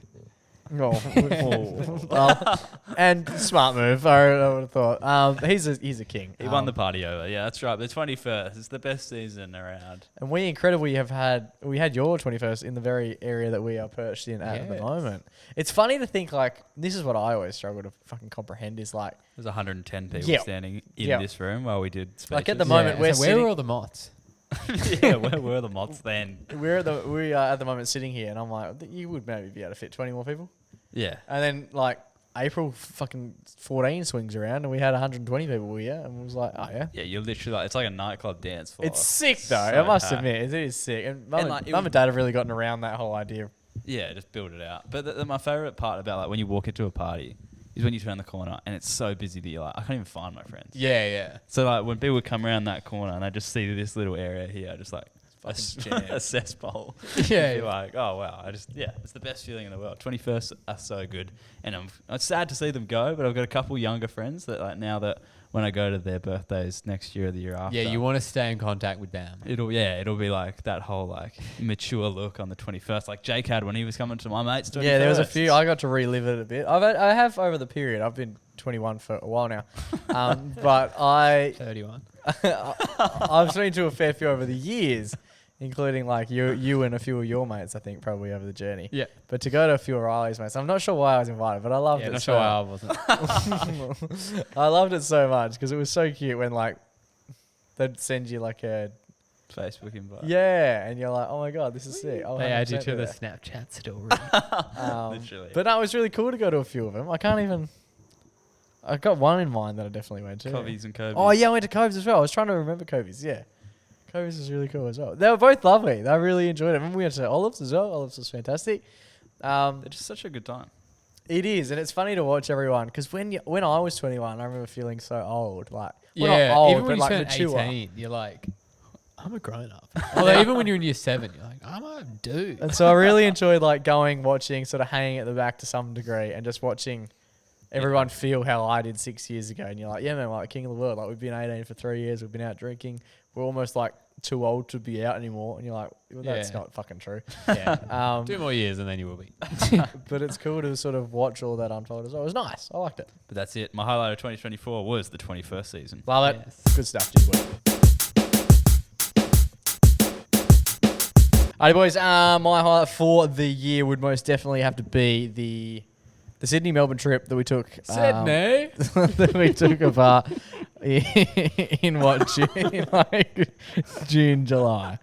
Well, and smart move. I would have thought. He's a king. He won the party over. Yeah, that's right. The 21st is the best season around. And we incredibly had your 21st in the very area that we are perched in at the Yes. moment. It's funny to think like this is what I always struggle to fucking comprehend is like There's 110 people Yeah. standing in Yeah. this room while we did speeches. Like, at the moment, we're so where sitting- were all the moths? yeah, where were the mods then? we are at the moment sitting here, and I'm like, you would maybe be able to fit 20 more people. Yeah. And then like April fucking 14 swings around, and we had 120 people here, and it was like, oh yeah. Yeah, you're literally like, it's like a nightclub dance floor. It's sick though. So I must packed. admit, it is sick. And mum And, and, like, it mum was- and dad have really gotten around that whole idea. Yeah, just build it out. But my favorite part about like when you walk into a party is when you turn the corner and it's so busy that you're like, I can't even find my friends. Yeah, yeah. So like when people come around that corner and they just see this little area here, just like Fucking jam. a cesspool. Yeah, You're yeah. like, oh wow, it's the best feeling in the world. 21st are so good, and it's sad to see them go. But I've got a couple younger friends that like now that when I go to their birthdays next year or the year after, Yeah, you want to stay in contact with them. it'll be like that whole like mature look on the 21st, like Jake had when he was coming to my mate's 21st. Yeah, there was a few. I got to relive it a bit. I have over the period. I've been 21 for a while now, but 31. I've been to a fair few over the years, including like you and a few of your mates. I think probably over the journey. Yeah. But to go to a few of Riley's mates, I'm not sure why I was invited, but I loved Yeah, it. not so sure why I wasn't. I loved it so much because it was so cute when like they'd send you like a Facebook invite. and you're like, oh my god, this is sick. I'll They add you 100% to do the that. Snapchat story. Literally. But no, it was really cool to go to a few of them. I can't even. I got one in mind that I definitely went to. Covies and Covies. Oh yeah, I went to Coves as well. I was trying to remember Coves. Yeah, Coves was really cool as well. They were both lovely. I really enjoyed it. Remember we went to Olives as well. Olives was fantastic. They're just such a good time. It is, and it's funny to watch everyone because when I was 21, I remember feeling so old. Like well, Yeah, not old, even when but you like turn mature. 18, you're like, I'm a grown up. Although even when you're in year 7, you're like, I'm a dude. And so I really enjoyed like going, watching, sort of hanging at the back to some degree, and just watching everyone feel how I did 6 years ago. And you're like, yeah, man, like king of the world. Like we've been 18 for 3 years. We've been out drinking. We're almost like too old to be out anymore. And you're like, well, that's Yeah. not fucking true. Yeah. 2 more years and then you will be. But it's cool to sort of watch all that unfold as well. It was nice. I liked it. But that's it. My highlight of 2024 was the 21st season. Love it. Yes. Good stuff. Just wait. Alright, boys. My highlight for the year would most definitely have to be the Sydney Melbourne trip that we took. Sydney? That we took apart in what June, like June, July.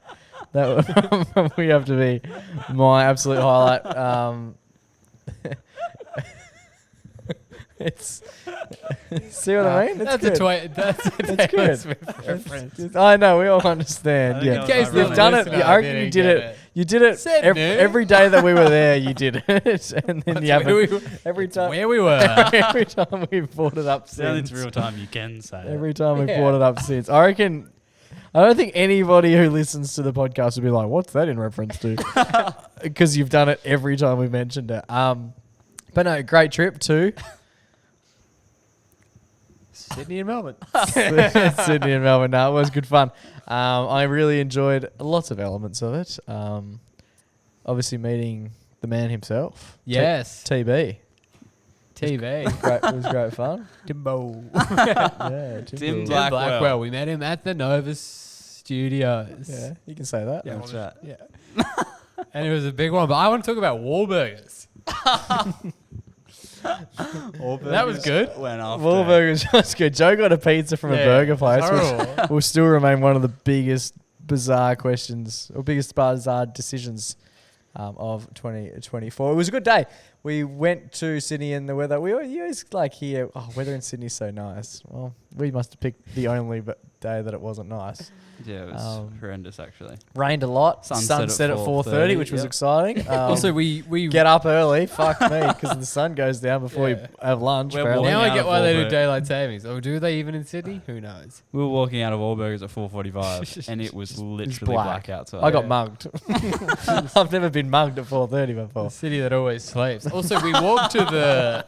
That would probably have to be my absolute highlight. It's see what I mean? It's That's good. That's a It's Taylor good. Swift reference. I know, we all I understand. think Yeah, I Case was the you've right. done it. listener I reckon you didn't did get it. You did it Said every day that we were there. You did it, and then you That's where haven't. we- Every time, Where we were. every time we've brought it up It's the only since. real time you can say it. Every time we've Yeah. brought it up since. I reckon. I don't think anybody who listens to the podcast would be like, "What's that in reference to?" Because you've done it every time we mentioned it. But no, great trip too. Sydney and Melbourne. Sydney and Melbourne. No, it was good fun. I really enjoyed lots of elements of it. Obviously meeting the man himself. Yes. TB. TV. Great, it was great fun. Timbo. Yeah, Tim Timbo. Black- Blackwell. We met him at the Novus Studios. Yeah, you can say that. Yeah, that's right. Yeah. And it was a big one. But I want to talk about Wahlburgers. That was good. Went off. Wahlburgers was good. Joe got a pizza from a burger place, which Horrible. will still remain one of the biggest bizarre questions or biggest bizarre decisions of 2024. It was a good day. We went to Sydney in the weather. You always like hear, oh, weather in Sydney's so nice. Well, we must have picked the only day that it wasn't nice. Yeah, it was horrendous actually. Rained a lot. Sunset Sunset at at 4:30, which was yep. exciting. Also, we Get up early. Fuck me, because the sun goes down before Yeah. we have lunch. We're apparently. now walking I out get of why they do Wahlburg. daylight savings. Or do they even in Sydney? Who knows? We were walking out of Wahlburgers at 4:45, and it was literally black. black outside. I got Yeah. mugged. I've never been mugged at 4:30 The before. city that always sleeps. Also, we walked to the.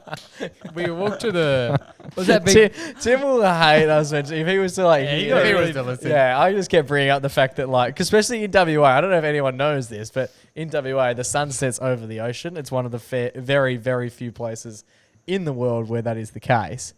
Was that big? Tim will hate us if he was to like. Yeah, he hear got it. He really- was to listen. Yeah, I just kept bringing up the fact that like, 'cause especially in WA, I don't know if anyone knows this, but in WA the sun sets over the ocean. It's one of the very, very few places in the world where that is the case.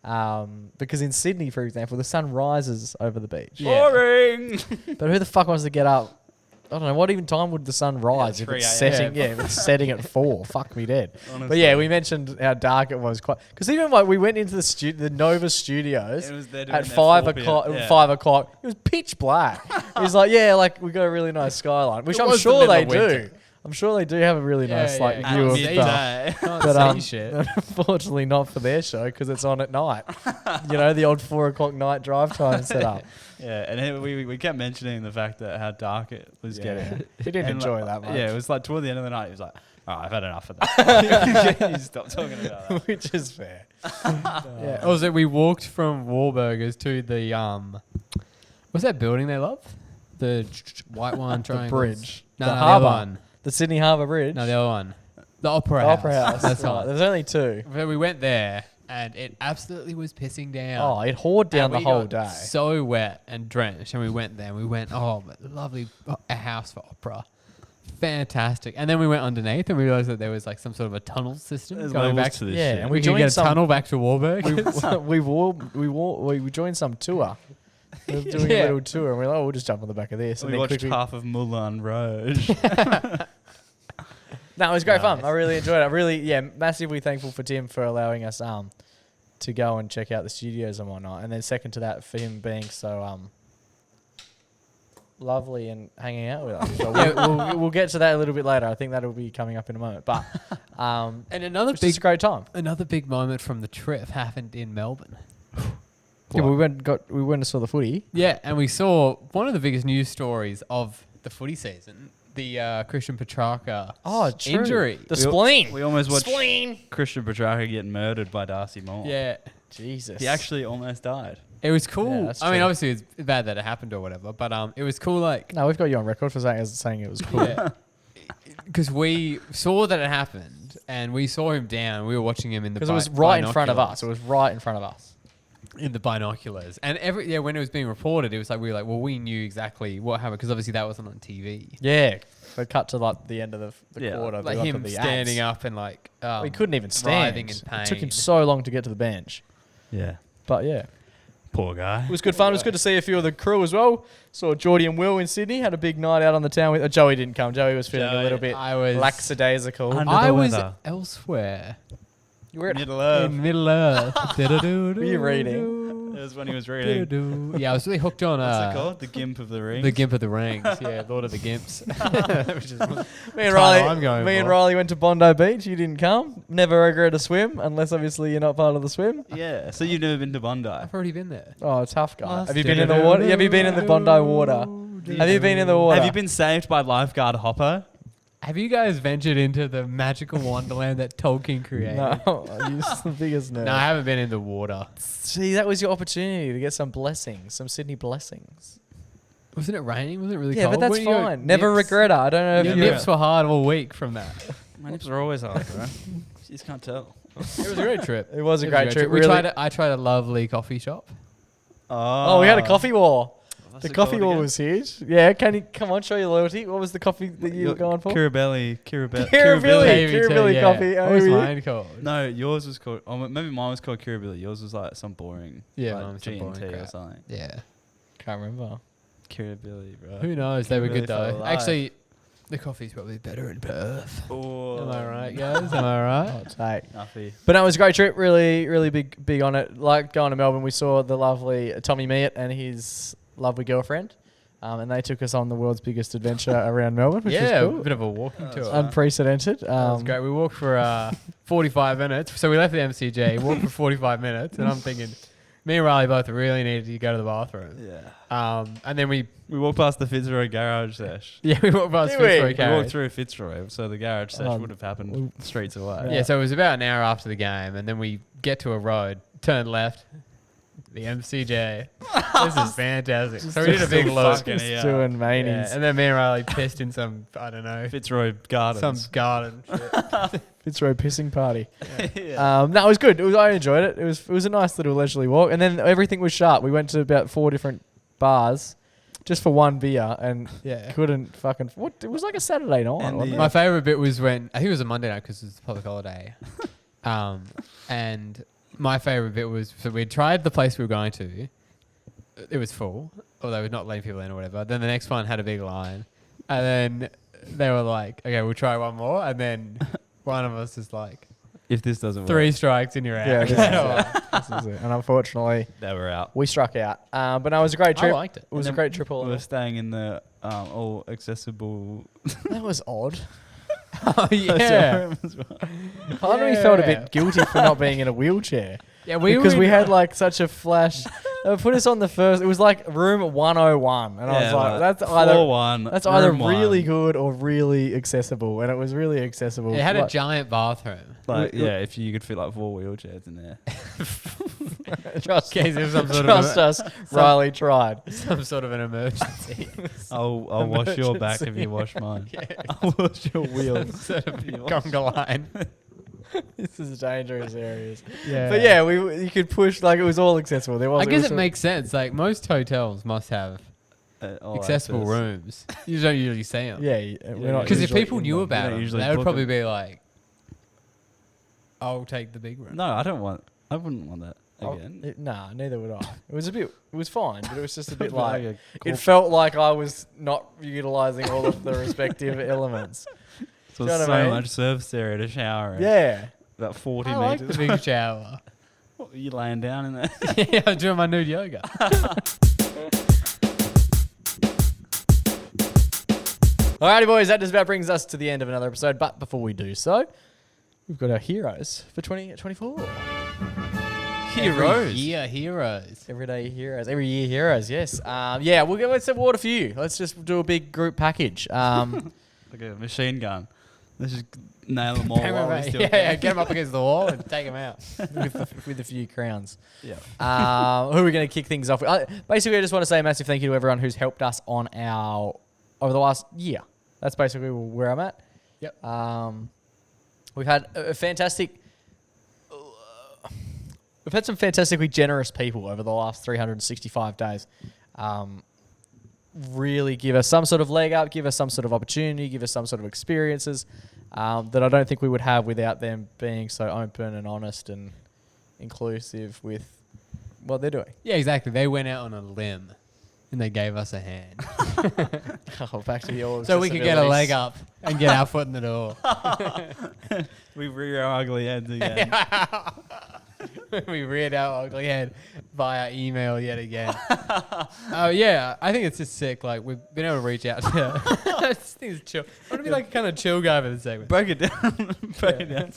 Because in Sydney, for example, the sun rises over the beach. Yeah. Boring. But who the fuck wants to get up? I don't know. What even time would the sun rise if 3 it's a.m. setting? Yeah, if it's setting at 4. Fuck me dead. Honestly. But yeah, we mentioned how dark it was. Because even like we went into the Nova Studios It was there doing at their 5 4 p.m. o'clock. Yeah. 5 o'clock. It was pitch black. It was like, yeah, like we got a really nice skyline, which It I'm was the sure middle they of do. winter. I'm sure they do have a really Yeah, nice yeah, like yeah. view At of midday. stuff. Can't But, see shit. Unfortunately, not for their show because it's on at night. You know, the old 4 o'clock night drive time set up. Yeah, and then we kept mentioning the fact that how dark it was getting. He didn't And enjoy like- that much. Yeah, it was like toward the end of the night. He was like, "All right, I've had enough of that." He stopped talking about that. Which is fair. Yeah. Also, we walked from Wahlburgers to the what's that building they love? The white one The triangles. bridge. No, The no, harbour. The other one. The Sydney Harbour Bridge. No, the other one. The Opera The House. Opera House. That's right. right. There's only 2. So we went there, and it absolutely was pissing down. Oh, it poured down And the we whole got day. So wet and drenched, and we went there. And we went, oh, but lovely a house for opera, fantastic. And then we went underneath, and we realized that there was like some sort of a tunnel system There's going levels back. to this Yeah, shit. and We we could joined get a some- tunnel back to Wahlberg. we joined some tour. We were doing Yeah. a little tour, and we're like, oh, we'll just jump on the back of this. And we then watched quickly. half of Moulin Rouge. No, it was great fun. Nice. I really enjoyed it. I'm really, massively thankful for Tim for allowing us to go and check out the studios and whatnot. And then second to that, for him being so lovely and hanging out with us. So we'll get to that a little bit later. I think that'll be coming up in a moment. But And another it's just a great time. another big moment from the trip happened in Melbourne. Yeah, we went and saw the footy. Yeah, and we saw one of the biggest news stories of the footy season, the Christian Petrarca injury. The spleen. We almost watched Spleen. Christian Petrarca get murdered by Darcy Moore. Yeah, Jesus. He actually almost died. it was cool. Yeah, that's I mean, true. obviously it's bad that it happened or whatever, but it was cool, like, No, we've got you on record for saying it was cool. because we saw that it happened and we saw him down. We were watching him in the Because it was right in front of binoculars. us. It was right in front of us. In the binoculars, and when it was being reported, it was like we were like, well, we knew exactly what happened because obviously that wasn't on TV. Yeah. They cut to like the end of the Yeah, quarter. Like they got him to the standing ads. up and like He couldn't even stand. writhing in pain. It took him so long to get to the bench. Yeah. But yeah, Poor guy. it was good fun. It was good to see a few of the crew as well. Saw Geordie and Will in Sydney. Had a big night out on the town with. Joey didn't come. Joey was feeling a Joey, little bit I was lackadaisical. Under I the was weather. elsewhere You were at Middle Earth. in Middle Earth. Were you reading? It was when he was reading. Yeah, I was really hooked on What's it called? The Gimp of the Rings. the Gimp of the Rings. Yeah, Lord of the Gimps. Which is Me and title I'm going Riley, me and for. Riley went to Bondi Beach. You didn't come. Never regret a swim, unless obviously you're not part of the swim. Yeah. So you've never been to Bondi? I've already been there. Oh, tough guy. Must Have you been in the water? Have you been in the Bondi water? Have you been in the water? Have you been saved by lifeguard Hopper? Have you guys ventured into the magical wonderland that Tolkien created? No, you're just the biggest nerd. No, I haven't been in the water. See, that was your opportunity to get some blessings, some Sydney blessings. Wasn't it raining? Wasn't it really Yeah, cold? but that's Weren't your fine. Never nips- regret it. I don't know Your if you. nips were hard all week from that. My nips are always hard, bro. You just can't tell. It was a great trip. It was a great trip. We Really. I tried a lovely coffee shop. Oh, we had a coffee war. What's The it coffee called war again? was huge. Yeah, can you come on, show your loyalty? What was the coffee that you were going for? Kirribilli. Kirribilli. KVT, Kirribilli coffee. What Oh, was yeah. mine called? No, yours was called. Oh, maybe mine was called Kirribilli. Yours was like some boring. Yeah, like mine was some boring G&T or crap. something. Yeah. Can't remember. Kirribilli, bro. Who knows? They were Kirribilli good for though. life. Actually, the coffee's probably better in Perth. Oh, Am I right, guys? Am I right? Hot take. Nuffy. But no, it was a great trip. Really, really big on it. Like going to Melbourne, we saw the lovely Tommy Meat and his lovely girlfriend. And they took us on the world's biggest adventure around Melbourne, which Yeah, was a cool. bit of a walking tour. Unprecedented. That was great. We walked for 45 minutes. So we left the MCG, walked for 45 minutes, and I'm thinking, me and Riley both really needed to go to the bathroom. Yeah. And then we We walked past the Fitzroy garage sesh. we walked past Did we? Fitzroy We Carriage. walked through Fitzroy, so the garage sesh Um, would have happened streets away. Yeah, so it was about an hour after the game, and then we get to a road, turn left, the MCJ. This is fantastic. So we did a big still loop. fucking Just yeah. doing Yeah, manies. and then me and Riley pissed in some, I don't know, Fitzroy Gardens. some garden. Shit. Fitzroy pissing party. Yeah. No, it was good. I enjoyed it. It was a nice little leisurely walk. And then everything was sharp. We went to about 4 different bars just for one beer and Yeah. couldn't fucking. What? It was like a Saturday night. And wasn't the- it? My favourite bit was when, I think it was a Monday night because it's a public holiday. And my favourite bit was, so we tried the place we were going to. It was full, or they were not letting people in or whatever. Then the next one had a big line. And then they were like, okay, we'll try one more. And then one of us is like, If this doesn't 3 work, strikes and you're out. Yeah, this is it. This is it. And unfortunately, they were out. we struck out. But no, it was a great I trip. liked it. It was a And great trip all We in were all. staying in the all accessible. That was odd. Oh, yeah. Part of me felt a Yeah. bit guilty for not being in a wheelchair. Yeah, Because we had like such a flash. They put us on the first. It was like room 101, and I was like, "That's either 4-1. that's either room really one. good or really accessible." And it was really accessible. It had a Like- giant bathroom. Like, yeah, if you could fit like 4 wheelchairs in there. Trust, In case there was some sort trust of us, Riley tried. some sort of an emergency. I'll wash your back if you wash mine. I'll wash your wheels. sort of conga line. This is dangerous areas. Yeah. But yeah, you could push like it was all accessible. There was. I guess was it makes sense. Like most hotels must have All accessible access. rooms. You don't usually see them. Yeah, we're not Because if usually people in knew them. about don't them, usually they would book probably 'em. be like, "I'll take the big room." No, I wouldn't want that again. Nah, neither would I. It was a bit. It was fine, but it was just a bit But like. a It felt like I was not utilizing all of the respective elements. so you know what I mean? much surface area to shower in. Yeah. About 40 I like meters. the big shower. What, were you laying down in there? Yeah, I'm doing my nude yoga. Alrighty, boys, that just about brings us to the end of another episode. But before we do so, we've got our heroes for 2024. Every year, heroes. Everyday heroes. Every year heroes, yes. Yeah, let's award a few. Let's just do a big group package. Like a machine gun. Let's just nail them all while we still yeah, can. get them up against the wall and take them out. with a few crowns. Yeah. Who are we going to kick things off with? Basically, I just want to say a massive thank you to everyone who's helped us on over the last year. That's basically where I'm at. Yep. We've had a fantastic. We've had some fantastically generous people over the last 365 days. Really give us some sort of leg up, give us some sort of opportunity, give us some sort of experiences that I don't think we would have without them being so open and honest and inclusive with what they're doing. Yeah, exactly. They went out on a limb and they gave us a hand. Oh, back to the old So we could get a leg up and get our foot in the door. We rear our ugly heads again. we read our ugly head via email yet again. Oh yeah, I think it's just sick. Like we've been able to reach out to. I just think it's chill. I want to be like kind of chill guy for the segment. Break it down. Break it down.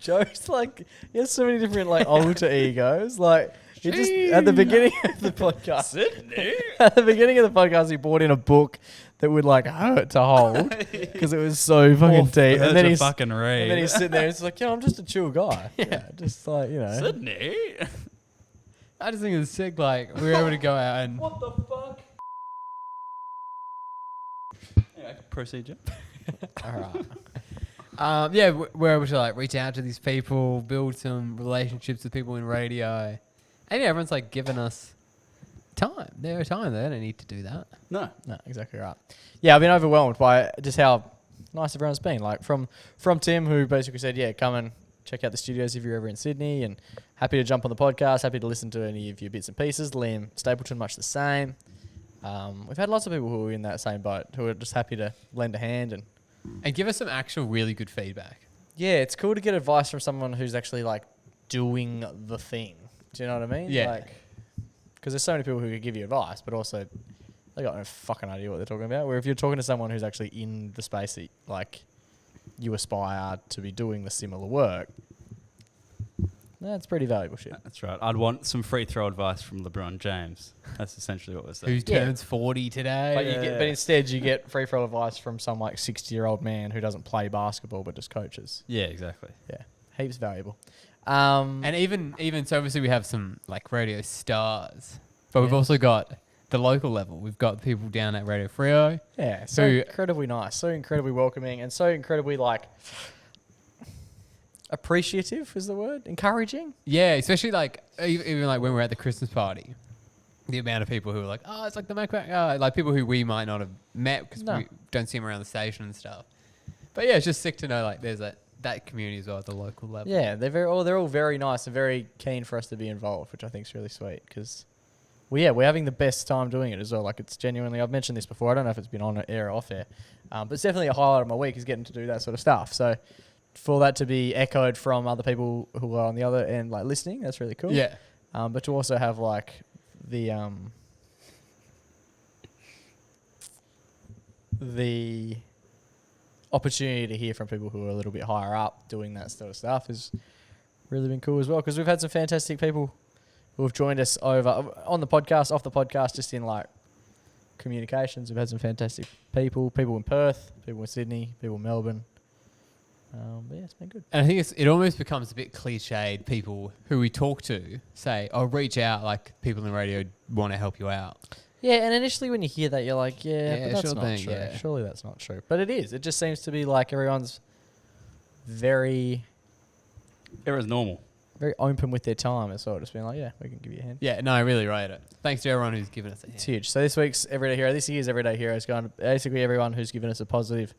Joe's like, he has so many different like alter egos. Like, he just at the beginning of the podcast, Sydney. at the beginning of the podcast, he brought in a book that would like hurt to hold because it was so fucking deep. And then he's fucking read. and then he's sitting there. He's like, I'm just a chill guy. Yeah, just like Sydney. I just think it's sick. Like we were able to go out and. What the fuck? Anyway, procedure. All right. Yeah, we're able to like reach out to these people, build some relationships with people in radio, and yeah, everyone's like giving us time. Their time. They don't need to do that. No. exactly right. Yeah, I've been overwhelmed by just how nice everyone's been. Like from Tim, who basically said, yeah, come and check out the studios if you're ever in Sydney, and happy to jump on the podcast, happy to listen to any of your bits and pieces. Liam Stapleton, much the same. We've had lots of people who are in that same boat who are just happy to lend a hand And give us some actual really good feedback. yeah, it's cool to get advice from someone who's actually like doing the thing. Do you know what I mean? Yeah. Like, because there's so many people who could give you advice, but also they got no fucking idea what they're talking about. Where if you're talking to someone who's actually in the space that like you aspire to be doing the similar work, that's pretty valuable shit. That's right. I'd want some free throw advice from LeBron James. That's essentially what we're saying. Who turns 40 today? But but instead you get free throw advice from some like 60-year-old man who doesn't play basketball but just coaches. Yeah, exactly. Yeah, heaps valuable. And even so, obviously we have some like radio stars, but we've Yeah. also got the local level. We've got people down at Radio Frio. Yeah, so incredibly nice, so incredibly welcoming, and so incredibly like appreciative is the word, encouraging. Yeah, especially like even like when we're at the Christmas party, the amount of people who are like, oh, it's like the MacPack, like people who we might not have met because we don't see them around the station and stuff. But yeah, it's just sick to know like there's that community as well at the local level. Yeah, they're all very nice and very keen for us to be involved, which I think is really sweet because we're having the best time doing it as well. Like it's genuinely, I've mentioned this before. I don't know if it's been on air or off air, but it's definitely a highlight of my week is getting to do that sort of stuff. So for that to be echoed from other people who are on the other end, like listening, that's really cool. Yeah. But to also have like the opportunity to hear from people who are a little bit higher up doing that sort of stuff has really been cool as well, because we've had some fantastic people who have joined us over on the podcast, off the podcast, just in like communications. We've had some fantastic people in Perth, people in Sydney, people in Melbourne. But yeah, it's been good. And I think it almost becomes a bit cliched. People who we talk to say, "Oh, reach out." Like people in the radio want to help you out. Yeah, and initially when you hear that, you're like, yeah, but that's sure not thing, true. yeah. Surely that's not true. But it is. It just seems to be like everyone's very, Everyone's normal. very open with their time. It's sort of just being like, yeah, we can give you a hand. Yeah, no, I really rate it. Thanks to everyone who's given us a hand. It's huge. So this year's Everyday Hero has gone to basically everyone who's given us a positive.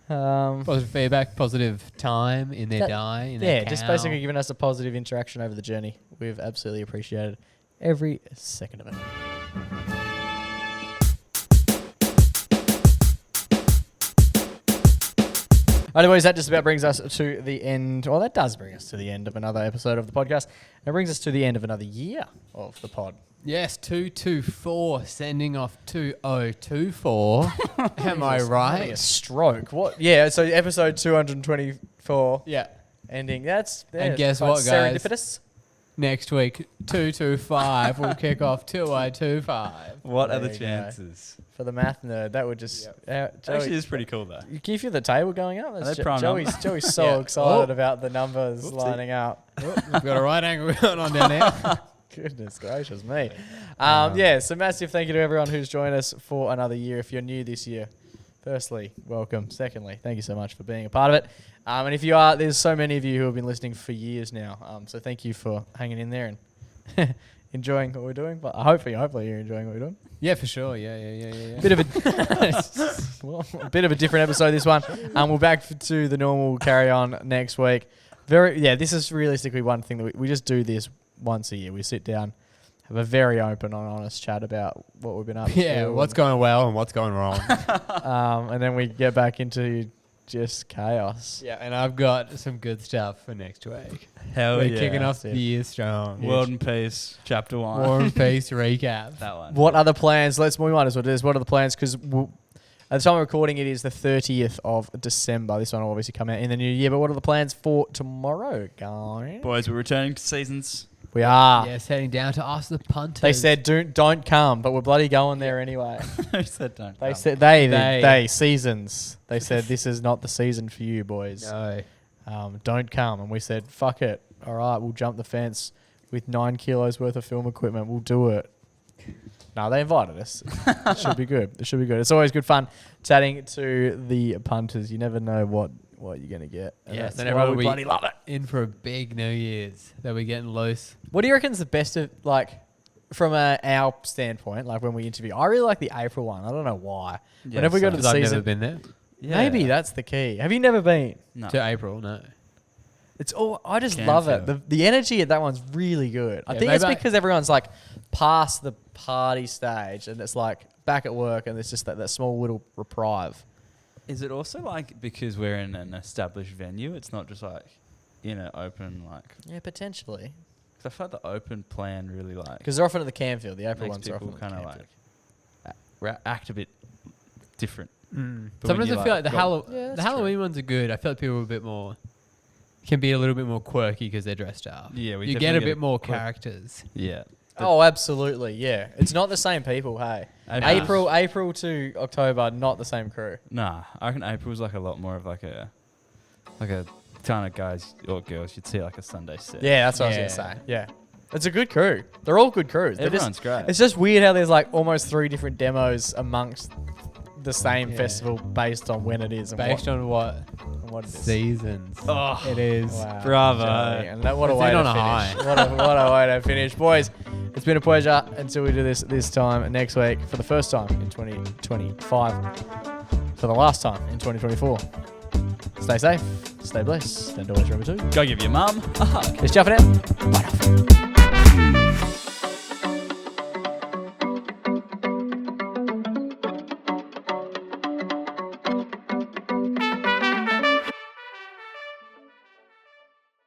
Positive feedback, positive time in their day. In their just cow. basically giving us a positive interaction over the journey. We've absolutely appreciated every second of it. Anyways, that just about brings us to the end. Well, that does bring us to the end of another episode of the podcast. It brings us to the end of another year of the pod. Yes, 224 sending off 2024. Am I Having a right? stroke. What? Yeah. So episode 224 Yeah. ending. That's And guess quite what, guys? serendipitous. Next week, 225 will kick off 2025. What There are the you go. chances? For the math nerd, that would just. Actually, it's pretty cool though. Can you feel the table going up? That's they prime Joey's so Yeah. excited Oh. about the numbers Whoopsie. lining up. Oh, we've got a right angle going on down there. Goodness gracious me. So massive thank you to everyone who's joined us for another year. If you're new this year, firstly, welcome. Secondly, thank you so much for being a part of it. And if you are, there's so many of you who have been listening for years now. So thank you for hanging in there and enjoying what we're doing. But hopefully you're enjoying what we're doing. Yeah, for sure. Yeah. Bit of a bit of a different episode this one. We're back to the normal carry on next week. This is realistically one thing that we just do this once a year. We sit down, have a very open and honest chat about what we've been up to. Yeah, what's going well and what's going wrong. And then we get back into just chaos. Yeah, and I've got some good stuff for next week. Hell We're yeah. kicking off Dude. the year strong. World and Peace, Chapter 1. War and Peace recap. That one. What other plans? We might as well do this. What are the plans? Because at the time of recording, it is the 30th of December. This one will obviously come out in the new year. But what are the plans for tomorrow, guys? Boys, we're returning to seasons. We are. Yes, heading down to us, the punters. They said don't come, but we're bloody going there anyway. Who said don't They come? said They. they seasons. They said this is not the season for you, boys. no. Don't come. And we said, fuck it. All right, we'll jump the fence with 9 kilos worth of film equipment. We'll do it. No, they invited us. It should be good. It should be good. It's always good fun chatting to the punters. You never know what you're going to get. And Yes, that's and why everyone we will bloody be love it. in for a big New Year's. They'll be getting loose. What do you reckon is the best of, like, from our standpoint, like when we interview? I really like the April one. I don't know why. Yeah, Whenever we go to Because the I've season, never been there. Yeah. maybe that's the key. Have you never been? No. To April, no. It's all. I just Can love feel it. The energy at that one's really good. I Yeah, think it's maybe because everyone's like past the party stage and it's like back at work and it's just that small little reprieve. Is it also like because we're in an established venue, it's not just like in an open, like. Yeah, potentially. Because I feel like the open plan really like. Because they're often at the Camfield. The April makes ones are often people at the kind of Camfield. like act a bit different. But Sometimes when I you, feel like the, got- Yeah, the that's Halloween ones are good. I feel like people are a bit more, can be a little bit more quirky because they're dressed up. Yeah, we you get definitely a bit more quirk- characters. Yeah. Oh, absolutely. Yeah, it's not the same people. Hey, April to October, not the same crew. Nah, I reckon April's like a lot more of like a kind of guys or girls you'd see like a Sunday set. Yeah, that's what I was Yeah. gonna say. Yeah, it's a good crew. They're all good crews. They're just- Everyone's great. It's just weird how there's like almost 3 different demos amongst the same Yeah. festival based on when it is and Based on what what it is. seasons Oh, it is. Wow, Bravo. Johnny. And what a Let's way end to on a finish. high. What a way to finish. Boys, it's been a pleasure until we do this time next week for the first time in 2025, for the last time in 2024. Stay safe, stay blessed, and always remember to go give your mum a hug. it's Jeff and out. Bye now.